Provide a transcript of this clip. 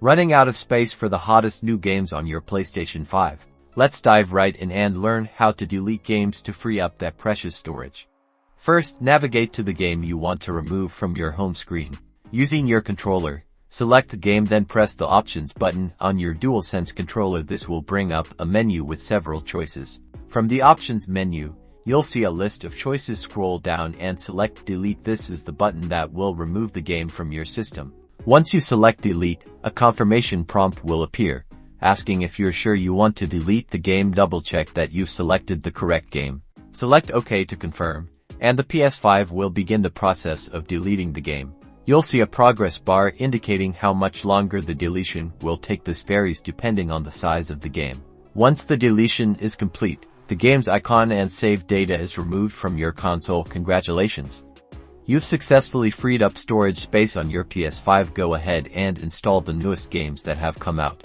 Running out of space for the hottest new games on your PlayStation 5? Let's dive right in and learn how to delete games to free up that precious storage. First, navigate to the game you want to remove from your home screen. Using your controller, select the game, then press the Options button on your DualSense controller. This will bring up a menu with several choices. From the Options menu, you'll see a list of choices. Scroll down and select Delete. This is the button that will remove the game from your system. Once you select Delete, a confirmation prompt will appear, asking if you're sure you want to delete the game. Double-check that you've selected the correct game. Select OK to confirm, and the PS5 will begin the process of deleting the game. You'll see a progress bar indicating how much longer the deletion will take. This varies depending on the size of the game. Once the deletion is complete, the game's icon and saved data is removed from your console. Congratulations! You've successfully freed up storage space on your PS5. Go ahead and install the newest games that have come out.